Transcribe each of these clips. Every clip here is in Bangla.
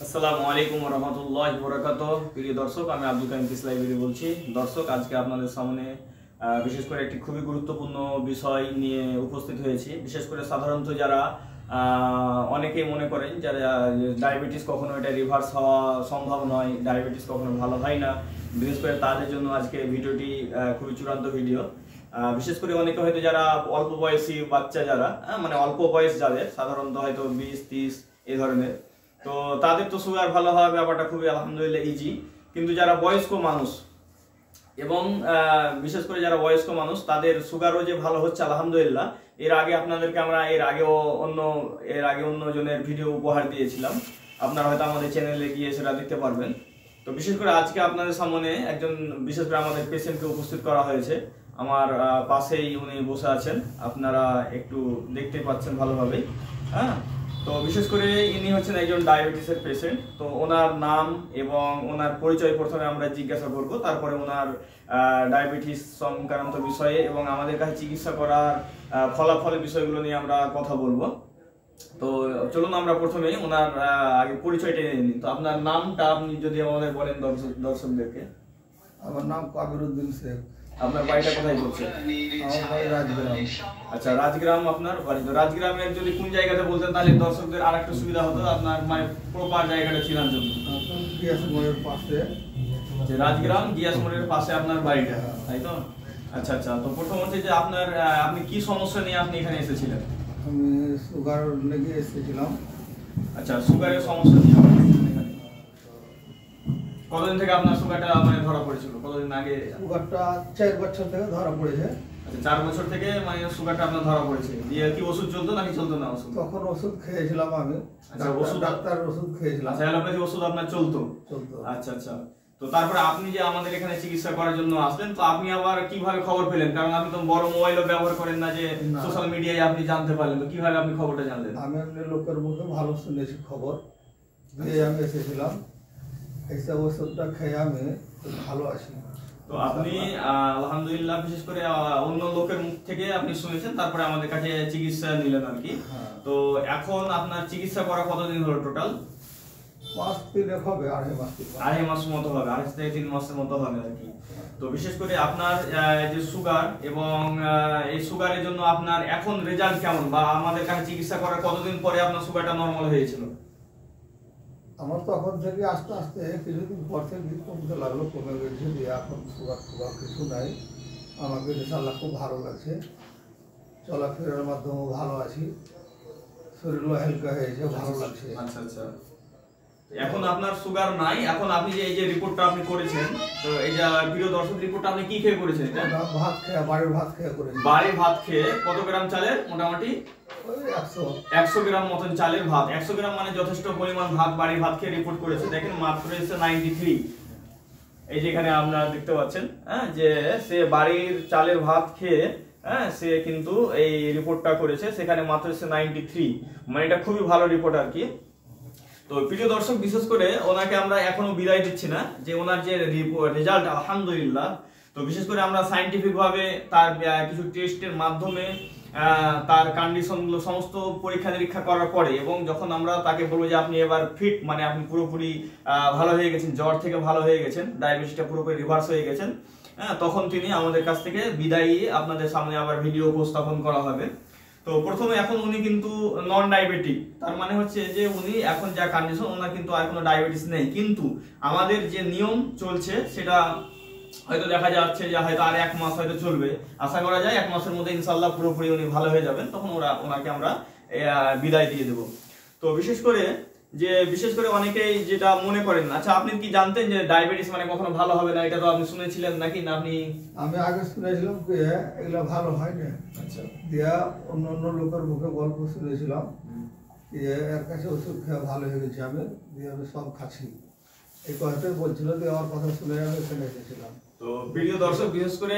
আসসালামু আলাইকুম ওয়া রাহমাতুল্লাহি ওয়া বারাকাতুহু। প্রিয় দর্শক, আমি আব্দুল কাইম পিস লাইব্রেরি বলছি। দর্শক, আজকে আপনাদের সামনে বিশেষ করে একটি খুবই গুরুত্বপূর্ণ বিষয় নিয়ে উপস্থিত হয়েছি। বিশেষ করে সাধারণত যারা অনেকেই মনে করেন যারা ডায়াবেটিস কখনো এটা রিভার্স হওয়া সম্ভব নয়, ডায়াবেটিস কখনো ভালো হয় না, বিশেষ করে তাদের জন্য আজকে ভিডিওটি খুবই চূড়ান্ত ভিডিও। বিশেষ করে অনেকে হয়তো যারা অল্প বয়সী বাচ্চা, যারা মানে অল্প বয়স যাদের সাধারণত হয়তো 20-30 এই ধরনের, তো তাদের তো সুগার ভালো হওয়ার ব্যাপারটা খুবই আলহামদুলিল্লাহ ইজি। কিন্তু যারা বয়স্ক মানুষ এবং বিশেষ করে যারা বয়স্ক মানুষ তাদের সুগারও যে ভালো হচ্ছে আলহামদুলিল্লাহ। এর আগে আপনাদেরকে আমরা এর আগে অন্য জনের ভিডিও উপহার দিয়েছিলাম, আপনারা হয়তো আমাদের চ্যানেলে গিয়ে সেটা দেখতে পারবেন। তো বিশেষ করে আজকে আপনাদের সামনে একজন বিশেষ করে আমাদের পেশেন্টকে উপস্থিত করা হয়েছে। আমার পাশেই উনি বসে আছেন, আপনারা একটু দেখতে পাচ্ছেন ভালোভাবেই। হ্যাঁ, তো বিশেষ করে ইনি হচ্ছেন একজন ডায়াবেটিসের পেশেন্ট। তো ওনার নাম এবং ওনার পরিচয় প্রথমে আমরা জিজ্ঞাসা করব, তারপরে ওনার ডায়াবেটিস সংক্রান্ত বিষয়ে এবং আমাদের কাছে চিকিৎসা করার ফলাফলের বিষয়গুলো নিয়ে আমরা কথা বলবো। তো চলুন আমরা প্রথমে ওনার আগে পরিচয়টা নিয়ে নিই। তো আপনার নামটা আপনি যদি আমাদের বলেন দর্শকদেরকে। আমার নাম কাবিরউদ্দিন শেখ। আপনার বাড়িটা কোথায় পড়ছে? আমার বাড়ি রাজগ্রাম। আচ্ছা, রাজগ্রাম আপনার বাড়ি। তো রাজগ্রামের যদি কোন জায়গাতে বলতেন তাহলে দর্শকদের আর একটা সুবিধা হতো, আপনার মানে প্রপার জায়গাটা চেনার জন্য। গিয়াস মোড়ের পাশে, যে রাজগ্রাম গিয়াস মোড়ের পাশে আপনার বাড়িটা, তাই তো? আচ্ছা আচ্ছা। তো প্রথম হচ্ছে যে আপনি কি সমস্যা নিয়ে আপনি এখানে এসেছিলেন? আমি সুগার লেগে এসেছিলাম। আচ্ছা, সুগারের সমস্যা নিয়ে আপনি এসেছিলেন এখানে। কতদিন থেকে আপনার সুগারটা মানে ধরা পড়েছিল? কতদিন আগে? সুগারটা 4 বছর থেকে ধরা পড়েছে। আচ্ছা, 4 বছর থেকে মানে সুগারটা আপনার ধরা পড়েছে। দিয়ে কি ওষুধ চলতো নাকি চলতো না ওষুধ? তখন ওষুধ খেয়েছিলাম আমি। আচ্ছা, ডাক্তার ওষুধ খেয়েছিলাম। আচ্ছা, অ্যালোপ্যাথি ওষুধ আপনার চলতো? আচ্ছা আচ্ছা। তো তারপরে আপনি যে আমাদের এখানে চিকিৎসা করার জন্য আসলেন, তো আপনি আবার কিভাবে খবর পেলেন? কারণ আপনি তো বড় মোবাইলও ব্যবহার করেন না যে সোশ্যাল মিডিয়ায় আপনি জানতে পারলেন, তো কিভাবে আপনি খবরটা জানলেন? আমি এমনি লোকের মুখে ভালো শুনেছি খবর, দিয়ে আমি এসেছিলাম। এইসব ওষুধটা খেয়ে আমি ভালো আছি। তো আপনি আলহামদুলিল্লাহ বিশেষ করে অন্য লোকের মুখ থেকে আপনি শুনেছেন, তারপরে আমাদের কাছে চিকিৎসা নিলেন আর কি। তো এখন আপনার চিকিৎসা করা কতদিন হলো টোটাল? মাস 3 হবে, 2.5 মাস। 2.5 মাস মতো হবে, 2.5 থেকে 3 মাসের মতো হবে আর কি। তো বিশেষ করে আপনার যে সুগার এবং এই সুগারের জন্য আপনার এখন রেজাল্ট কেমন, বা আমাদের কাছে চিকিৎসা করার কতদিন পরে আপনার সুগারটা নরমাল হয়েছিল? আমার তখন থেকে আস্তে আস্তে কিছুদিন পর থেকে কমতে লাগলো, কমে গেছে। দিয়ে এখন সুগার টুগার কিছু নাই। আমাকে ইনশাআল্লাহ খুব ভালো লাগছে, চলাফেরার মাধ্যমেও ভালো আছি, শরীরও হালকা হয়েছে, ভালো লাগছে। আচ্ছা আচ্ছা। এখন আপনার সুগার নাই। এখন আপনি যে এই যে রিপোর্টটা আপনি করেছেন, তো এই যে প্রিয় দর্শক, রিপোর্টটা আপনি কি খেয়ে করেছেন? ভাত খেয়ে, বাড়ির ভাত খেয়ে করেছি। বাড়ির ভাত খেয়ে কত গ্রাম চালের? মোটামুটি 100 গ্রাম মতন চালের ভাত। 100 গ্রাম মানে যথেষ্ট পরিমাণ ভাত, বাড়ির ভাত খেয়ে রিপোর্ট করেছে। দেখেন মাত্র এসে 93। এই যে এখানে আপনারা দেখতে পাচ্ছেন, হ্যাঁ, যে সে বাড়ির চালের ভাত খেয়ে, হ্যাঁ, সে কিন্তু এই রিপোর্টটা করেছে। সেখানে মাত্র এসে 93, মানে এটা খুবই ভালো রিপোর্ট আর কি। তো প্রিয় দর্শক, বিশেষ করে ওনাকে আমরা এখনো বিদায় দিচ্ছি না, যে ওনার যে রেজাল্ট আলহামদুলিল্লাহ। তো বিশেষ করে আমরা সায়েন্টিফিক ভাবে তার কিছু টেস্টের মাধ্যমে তার কন্ডিশনগুলো সমস্ত পরীক্ষা নিরীক্ষা করার পরে, এবং যখন আমরা তাকে বলবো যে আপনি এবার ফিট, মানে আপনি পুরোপুরি ভালো হয়ে গেছেন, জ্বর থেকে ভালো হয়ে গেছেন, ডায়াবেটিসটা পুরোপুরি রিভার্স হয়ে গেছেন, হ্যাঁ, তখন তিনি আমাদের কাছ থেকে বিদায় নিয়ে আপনাদের সামনে আবার ভিডিও উপস্থাপন করা হবে। তো প্রথমে এখন উনি কিন্তু নন ডায়াবেটিক, তার মানে হচ্ছে যে উনি এখন যা কন্ডিশন, ওনার কিন্তু আর কোনো ডায়াবেটিস নেই। কিন্তু আমাদের যে নিয়ম চলছে সেটা হয়তো দেখা যাচ্ছে যে হয়তো আর 1 মাস হয়তো চলবে। আশা করা যায় 1 মাসের মধ্যে ইনশাআল্লাহ পুরোপুরি উনি ভালো হয়ে যাবেন, তখন ওনাকে আমরা বিদায় দিয়ে দেব। তো বিশেষ করে অনেকেই যেটা মনে করেন, আচ্ছা আপনি কি জানতেন যে ডায়াবেটিস মানে কখনো ভালো হবে না? এটা তো আপনি শুনেছিলেন নাকি? না আপনি? আমি আগে শুনেছিলাম যে এগুলো ভালো হয় না। আচ্ছা, দিয়া অন্য লোকের মুখে গল্প শুনেছিলাম যে এর কাছে ওষুধ খেয়ে ভালো হয়ে গেছে। আমি সব খাচ্ছি, এই কথাটাই বলছিল। দিয়ে আমার কথা শুনে আমি এখানে এসেছিলাম। তো প্রিয় দর্শক, বিশেষ করে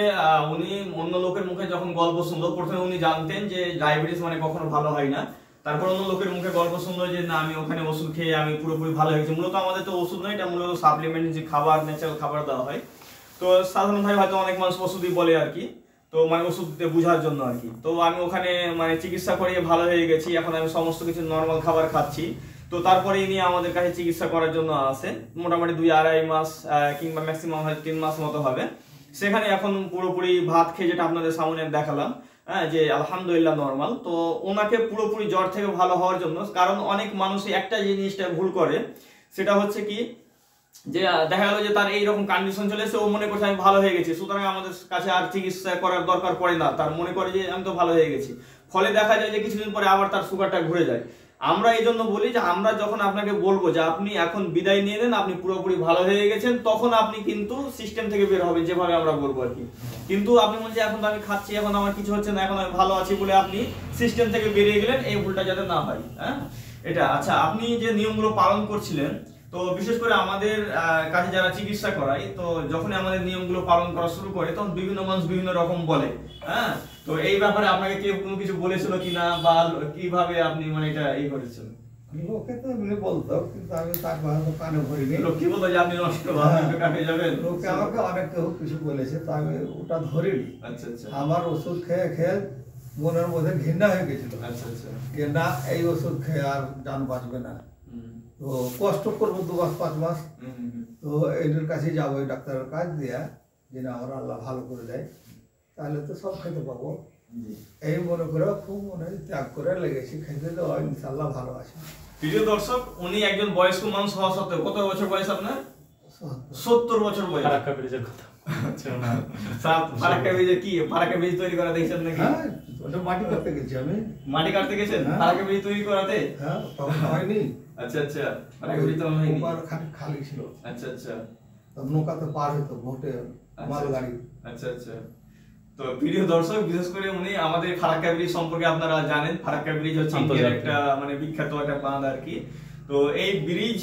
উনি অন্য লোকের মুখে যখন গল্প শুনলো, প্রথমে উনি জানতেন যে ডায়াবেটিস মানে কখনো ভালো হয় না। তারপর অন্য লোকের মুখে গল্প শুনলো যে না, আমি ওখানে ওষুধ খেয়ে আমি পুরোপুরি ভালো হয়ে গেছি। মূলত আমাদের তো ওষুধ নয়, এটা মূলত সাপ্লিমেন্ট, যে খাবার, ন্যাচারাল খাবার দেওয়া হয়। তো সাধারণভাবে হয়তো অনেক মানুষ ওষুধই বলে আর কি, তো মানে ওষুধ বোঝার জন্য আর কি। তো আমি ওখানে মানে চিকিৎসা করিয়ে ভালো হয়ে গেছি, এখন আমি সমস্ত কিছু নর্মাল খাবার খাচ্ছি। তো তারপরে ইনি আমাদের কাছে চিকিৎসা করার জন্য আসে, মোটামুটি 2-2.5 মাস কিংবা ম্যাক্সিমাম হয় 3 মাস মতো হবে। সেখানে এখন পুরোপুরি ভাত খেয়ে যেটা আপনাদের সামনে দেখালাম, হ্যাঁ, যে আলহামদুলিল্লাহ নরমাল। তো ওনাকে পুরোপুরি জ্বর থেকে ভালো হওয়ার জন্য, কারণ অনেক মানুষই একটা জিনিসটা ভুল করে, সেটা হচ্ছে কি যে দেখা গেল যে তার এইরকম কন্ডিশন চলে এসে, ও মনে করছে আমি ভালো হয়ে গেছি, সুতরাং আমাদের কাছে আর চিকিৎসা করার দরকার পড়ে না, তার মনে করে যে আমি তো ভালো হয়ে গেছি। ফলে দেখা যায় যে কিছুদিন পরে আবার তার সুগারটা ঘুরে যায়। আমরা এই জন্য বলি যে আমরা যখন আপনাকে বলবো যে আপনি এখন বিদায় নিয়ে নেন, আপনি পুরোপুরি ভালো হয়ে গেছেন, তখন আপনি কিন্তু সিস্টেম থেকে বের হবেন, যেভাবে আমরা বলবো আর কি। কিন্তু আপনি বলছেন এখন তো আমি খাচ্ছি, এখন আমার কিছু হচ্ছে না, এখন আমি ভালো আছি বলে আপনি সিস্টেম থেকে বেরিয়ে গেলেন, এই ভুলটা যাতে না হয়। হ্যাঁ, এটা আচ্ছা, আপনি যে নিয়মগুলো পালন করছিলেন, তো বিশেষ করে আমাদের কাছে যারা চিকিৎসা করায়, তো যখনই আমাদের নিয়মগুলো পালন করা শুরু করে, তখন বিভিন্ন মানুষ বিভিন্ন রকম বলে। হ্যাঁ, তো এই ব্যাপারে আপনাকে কেউ কোনো কিছু বলেছিল কিনা, বা কিভাবে আপনি মানে এটা এই করেছেন? লোকে তো এমনি বলতো, কিন্তু আমি তার হয়তো কানে ভরিনি। লোক কি বলতো যে আপনি নষ্ট, আপনি একটু কাটে যাবেন? লোকে আমাকে অনেক কেউ কিছু বলেছে, তো আমি ওটা ধরিনি। আচ্ছা আচ্ছা আমার ওষুধ খেয়ে খেয়ে মনের মধ্যে ঘৃণা হয়ে গেছিল। আচ্ছা আচ্ছা। যে না, এই ওষুধ খেয়ে আর জান বাঁচবে না, তো কষ্ট করবো 2 মাস 5 মাস, তো এদের কাছে যাবো, এই ডাক্তারের কাজ দিয়া, যে না আমার আল্লাহ ভালো করে দেয়, তাহলে তো সব খেতে পাবো, এই মনে করে খুব মনে ত্যাগ করে লেগেছি, খেতে দেওয়া ইনশাল্লাহ ভালো আছে। প্রিয় দর্শক, উনি একজন বয়স্ক মানুষ হওয়া সত্ত্বেও, কত বছর বয়স আপনার? 70 বছর বয়স। ফারাক্কা ব্রিজের কথা ফারাক্কা ব্রিজে কি ফারাক্কা ব্রিজ তৈরি করা দেখছেন নাকি? হ্যাঁ, ওটা মাটি কাটতে গেছি আমি। মাটি কাটতে গেছেন ফারাক্কা ব্রিজ তৈরি করাতে? হ্যাঁ, তখন হয়নি। আচ্ছা আচ্ছা, ফারাক্কা ব্রিজ তো হয়নি। ওপার খালি ছিল। আচ্ছা আচ্ছা। তো নৌকাতে পার হতো ভোটে মালগাড়ি। আচ্ছা আচ্ছা। তো প্রিয় দর্শক, বিশেষ করে উনি আমাদের ফারাক্কা ব্রিজ সম্পর্কে আপনারা জানেন, ফারাক্কা ব্রিজ হচ্ছে ইন্ডিয়ার একটা মানে বিখ্যাত একটা বাঁধ আর কি। তো এই ব্রিজ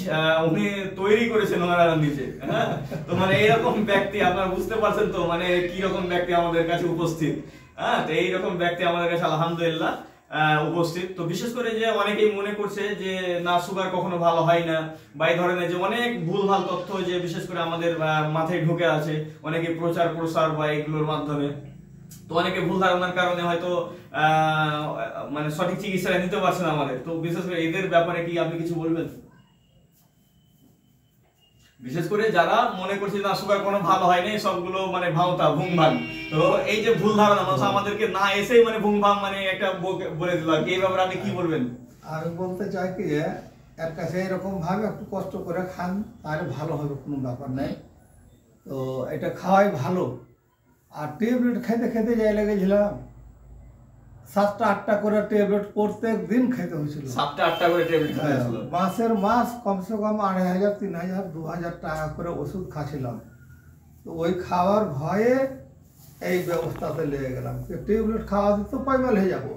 উনি তৈরি করেছেন ওনারা নিজে। হ্যাঁ, তো মানে এইরকম ব্যক্তি আপনারা বুঝতে পারছেন তো মানে কি রকম ব্যক্তি আমাদের কাছে উপস্থিত। হ্যাঁ, তো এইরকম ব্যক্তি আমাদের কাছে আলহামদুলিল্লাহ উপস্থিত। তো বিশেষ করে যে অনেকেই মনে করছে যে না, সুগার কখনো ভালো হয় না, বা এই ধরনের যে অনেক ভুলভাল তথ্য যে বিশেষ করে আমাদের মাথায় ঢুকে আছে, অনেকে প্রচার প্রসার বা এগুলোর মাধ্যমে, তো অনেকে ভুল ধারণার কারণে হয়তো মানে সঠিক চিকিৎসা নিতে পারছে না আমাদের। তো বিশেষ করে এদের ব্যাপারে কি আপনি কিছু বলবেন? বিশেষ করে যারা মনে করছে না সুগার কোনো ভালো হয় না, সবগুলো মানে ভাওতা ভুংভাং, তো এই যে ভুল ধারণা মানুষ আমাদেরকে না এসেই মানে ভুংভাং মানে একটা বলে দিল, এই ব্যাপারে আপনি কি বলবেন? আমি বলতে চাই কি, এর কাছে এরকম ভাবে একটু কষ্ট করে খান, তাহলে ভালো হবে, কোনো ব্যাপার নেই। তো এটা খাওয়াই ভালো। আর ট্যাবলেট খেতে খেতে যাই লেগেছিলাম, 7টা-8টা করে ট্যাবলেট প্রত্যেক দিন খেতে হয়েছিল। 7টা-8টা করে ট্যাবলেট খেতে হয়েছিল। মাসের মাস কমসে কম 2500, 3000, 2000 টাকা করে ওষুধ খাচ্ছিলাম। তো ওই খাওয়ার ভয়ে এই ব্যবস্থাতে লেগে গেলাম, ট্যাবলেট খাওয়া দিতে পাইমাল হয়ে যাবো,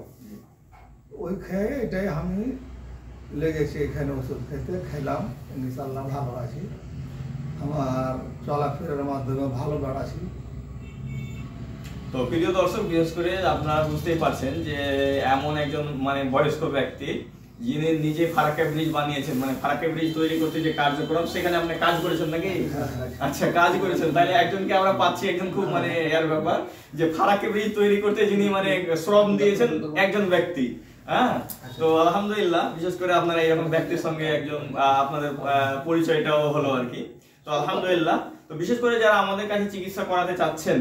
ওই খেয়ে এটাই আমি লেগেছি এখানে ওষুধ খেতে। খেলাম, ইনশাআল্লাহ ভালো আছি, আমার চলাফেরার মাধ্যমে ভালো বেড়াচ্ছি। তো প্রিয় দর্শক, বিশেষ করে আপনারা বুঝতেই পারছেন যে এমন একজন মানে বয়স্ক ব্যক্তি যিনি নিজে ফারাক্কা ব্রিজ বানিয়েছেন, মানে ফারাক্কা ব্রিজ তৈরি করতে যে কার্যক্রম, সেখানে আপনি কাজ করেছেন নাকি? আচ্ছা, কাজ করেছেন, তাহলে একজনকে আমরা পাচ্ছি, একজন খুব মানে এর ব্যাপার যে ফারাক্কা ব্রিজ তৈরি করতে যিনি মানে শ্রম দিয়েছেন একজন ব্যক্তি। হ্যাঁ, তো আলহামদুলিল্লাহ, বিশেষ করে আপনারা এরকম ব্যক্তির সঙ্গে একজন আপনাদের পরিচয়টাও হলো আর কি। তো আলহামদুলিল্লাহ। তো বিশেষ করে যারা আমাদের কাছে চিকিৎসা করাতে চাচ্ছেন,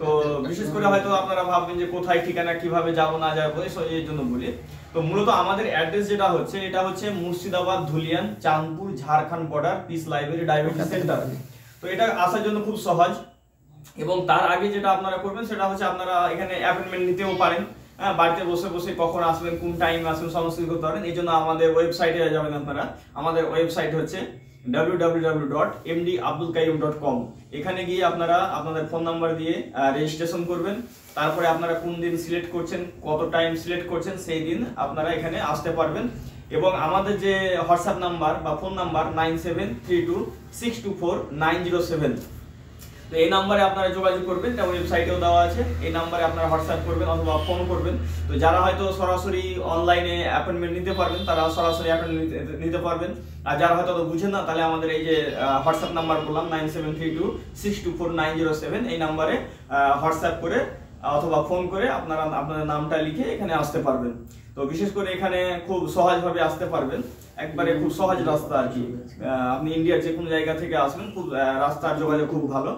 তো বিশেষ করে হয়তো আপনারা ভাববেন যে কোথায়, ঠিকানা কিভাবে যাবো না যাবো, এই জন্য বলি। তো মূলত আমাদের অ্যাড্রেস যেটা হচ্ছে, এটা হচ্ছে Murshidabad, Dhulian, Chandpur, Jharkhand border, piece library diabetes centre. তো এটা আসার জন্য খুব সহজ, এবং তার আগে যেটা আপনারা করবেন সেটা হচ্ছে আপনারা এখানে অ্যাপয়েন্টমেন্ট নিতেও পারেন। হ্যাঁ, বাড়িতে বসে বসে কখন আসবেন, কোন টাইম আসবেন, সমস্ত কিছু করতে পারেন। এই জন্য আমাদের ওয়েবসাইটে যাবেন আপনারা। আমাদের ওয়েবসাইট হচ্ছে www.mdabdulqayyum.com। এখানে গিয়ে আপনারা আপনাদের ফোন নাম্বার দিয়ে রেজিস্ট্রেশন করবেন। তারপরে আপনারা কোন দিন সিলেক্ট করছেন, কত টাইম সিলেক্ট করছেন, সেই দিন আপনারা এখানে আসতে পারবেন। এবং আমাদের যে হোয়াটসঅ্যাপ নাম্বার বা ফোন নাম্বার 9732624907, তো এই নাম্বারে আপনারা যোগাযোগ করবেন, এটা ওয়েবসাইটেও দেওয়া আছে। এই নাম্বারে আপনারা হোয়াটসঅ্যাপ করবেন অথবা ফোন করবেন। তো যারা হয়তো সরাসরি অনলাইনে অ্যাপয়েন্টমেন্ট নিতে পারবেন, তারা সরাসরি অ্যাপয়েন্টমেন্ট নিতে পারবেন। আর যারা হয়তো বুঝেন না, তাহলে আমাদের এই যে হোয়াটসঅ্যাপ নাম্বার বললাম 9732624907, এই নাম্বারে হোয়াটসঅ্যাপ করে অথবা ফোন করে আপনারা আপনাদের নামটা লিখে এখানে আসতে পারবেন। তো বিশেষ করে এখানে খুব সহজভাবে আসতে পারবেন, একবারে খুব সহজ রাস্তা আর কি। আপনি ইন্ডিয়ার যে কোনো জায়গা থেকে আসবেন, খুব রাস্তার যোগাযোগ খুব ভালো।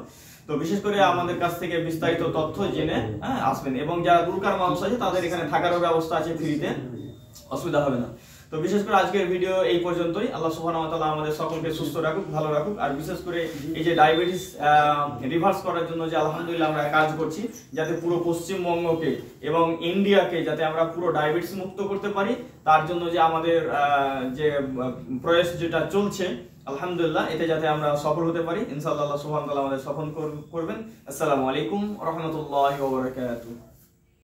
তো বিশেষ করে আমাদের কাছ থেকে বিস্তারিত তথ্য জেনে আসবেন, এবং যারা দূরকার মানুষ আছে তাদের এখানে থাকারও ব্যবস্থা আছে ফ্রিতে, অসুবিধা হবে না। তো বিশেষ করে আজকের ভিডিও এই পর্যন্তই। আল্লাহ সুবহানাহু ওয়া তাআলা আমাদের সকলকে সুস্থ রাখুক, ভালো রাখুক। আর বিশেষ করে এই যে ডায়াবেটিস রিভার্স করার জন্য যে আলহামদুলিল্লাহ আমরা কাজ করছি, যাতে পুরো পশ্চিমবঙ্গকে এবং ইন্ডিয়াকে যাতে আমরা পুরো ডায়াবেটিস মুক্ত করতে পারি, তার জন্য যে আমাদের যে প্রয়াস যেটা চলছে আলহামদুলিল্লাহ, এতে যাতে আমরা সফল হতে পারি ইনশাআল্লাহ, আল্লাহ সুবহানাহু ওয়া তাআলা আমাদের সফল করবেন। আসসালামু আলাইকুম ওয়া রাহমাতুল্লাহি ওয়া বারাকাতুহু।